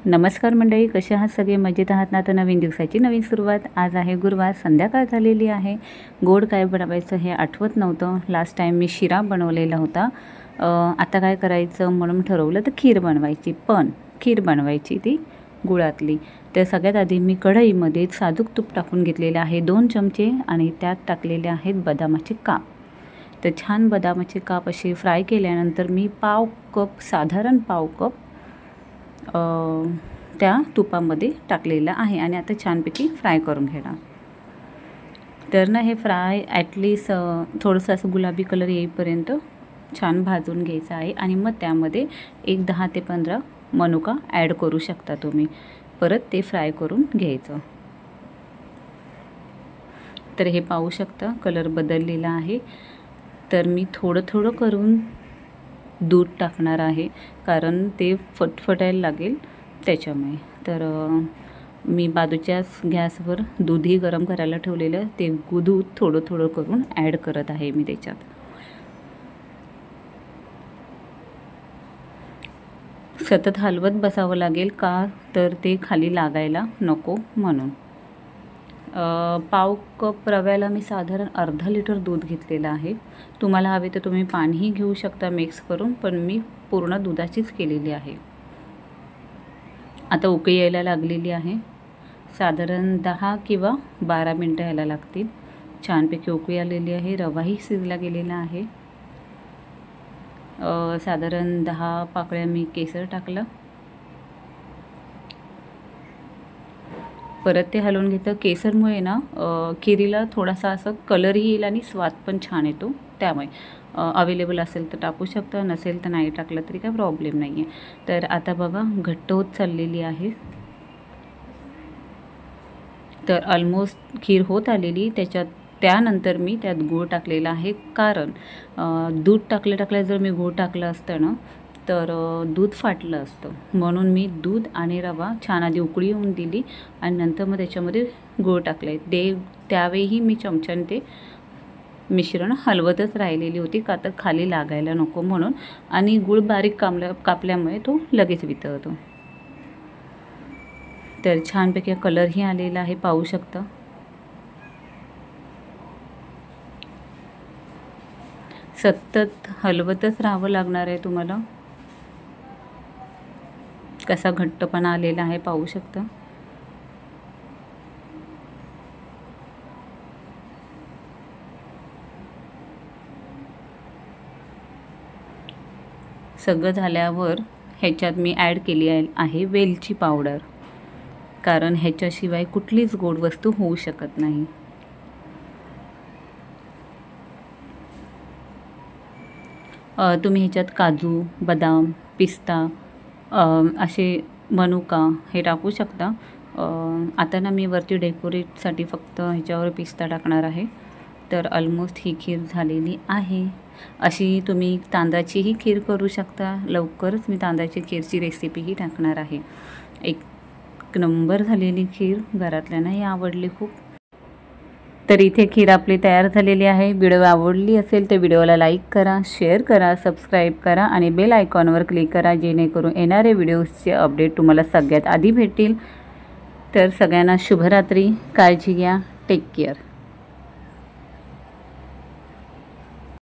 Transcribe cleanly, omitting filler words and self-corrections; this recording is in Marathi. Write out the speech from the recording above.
नमस्कार मंडळी, कसे आहात सगळे? मजेत आहात ना? तर नवीन दिवसाची नवीन सुरुवात. आज आहे गुरुवार, संध्याकाळ झालेली आहे. गोड काय बनवायचं हे आठवत नव्हतं. लास्ट टाईम मी शिरा बनवलेला होता. आता काय करायचं म्हणून ठरवलं तर खीर बनवायची. पण खीर बनवायची ती गुळातली. तर सगळ्यात आधी मी कढईमध्ये साजूक तूप टाकून घेतलेले आहे 2 चमचे आणि त्यात टाकलेले आहेत बदामाचे काप. तर छान बदामाचे काप असे फ्राय केल्यानंतर मी साधारण पाव कप त्या तुपामध्ये टाकलेलं आहे आणि आता छानपैकी फ्राय करून घेणार. तर ना हे फ्राय ॲटलीस्ट थोडंसं असं गुलाबी कलर येईपर्यंत छान भाजून घ्यायचं आहे आणि मग त्यामध्ये एक 10 ते 15 मनुका ॲड करू शकता तुम्ही. परत ते फ्राय करून घ्यायचं. तर हे पाहू शकता कलर बदललेला आहे. तर मी थोडं करून दूध टाकणार आहे कारण ते फटफटायला लागेल त्याच्यामुळे. तर मी बाजूच्याच गॅसवर दूधही गरम करायला ठेवलेलं, ते दूध थोडं करून ॲड करत आहे मी त्याच्यात. सतत हलवत बसावं लागेल का तर ते खाली लागायला नको म्हणून. पाव कप रव्याला मी साधारण अर्धा लिटर दूध घेतलेलं आहे. तुम्हाला हवे तर तुम्ही पाणीही घेऊ शकता मिक्स करून, पण मी पूर्ण दुधाचीच केलेली आहे. आता उकळी यायला लागलेली आहे. साधारण 10 किंवा 12 मिनटं यायला लागतील. छानपैकी उकळी आलेली आहे. रवाही शिजला गेलेला आहे. साधारण 10 पाकळ्या मी केसर टाकलं. परत ते हलवून घेतं. केसरमुळे ना खिरीला थोडासा असं कलरही येईल आणि स्वाद पण छान येतो. त्यामुळे अवेलेबल असेल तर टाकू शकता, नसेल तर नाही टाकलं तरी काही प्रॉब्लेम नाही आहे. तर आता बघा घट्ट होत चाललेली आहे. तर ऑलमोस्ट खीर होत आलेली. त्यानंतर मी त्यात गूळ टाकलेला आहे कारण दूध टाकल्या जर मी गूळ टाकलं असतं ना तर दूध फाटलं असतं. म्हणून मी दूध आणि रवा छान आधी उकळी येऊन दिली आणि नंतर मग त्याच्यामध्ये गूळ टाकले. त्यावेळीही मी चमच्याने ते मिश्रण हलवतच राहिलेली होती का तर खाली लागायला नको म्हणून. आणि गूळ बारीक कापल्यामुळे तो लगेच वितळतो. तर छानपैकी कलरही आलेला आहे, पाहू शकता. सतत हलवतच राहावं लागणार आहे तुम्हाला. कसा घट्टपणा आलेला आहे पाहू शकता. सगळं झाल्यावर ह्याच्यात मी ॲड केली आहे वेलची पावडर, कारण ह्याच्याशिवाय कुठलीच गोड वस्तू होऊ शकत नाही. तुम्ही ह्याच्यात काजू, बदाम, पिस्ता असे मनुका हे टाकू शकता. आता ना मी वरती डेकोरेटसाठी फक्त ह्याच्यावर पिस्ता टाकणार आहे. तर ऑलमोस्ट ही खीर झालेली आहे. अशी तुम्ही तांदळाचीही खीर करू शकता. लवकरच मी तांदळाची खीरची रेसिपीही टाकणार आहे. एक नंबर झालेली खीर, घरातल्यांनाही आवडली खूप. तर इथे खीर आपली तयार झालेली आहे. व्हिडिओ आवडली असेल तर व्हिडिओला लाईक करा, शेअर करा, सबस्क्राईब करा आणि बेल आयकॉनवर क्लिक करा जेणेकरून येणारे व्हिडिओजचे अपडेट तुम्हाला सगळ्यात आधी भेटतील. तर सगळ्यांना शुभरात्री. काळजी घ्या. Take care.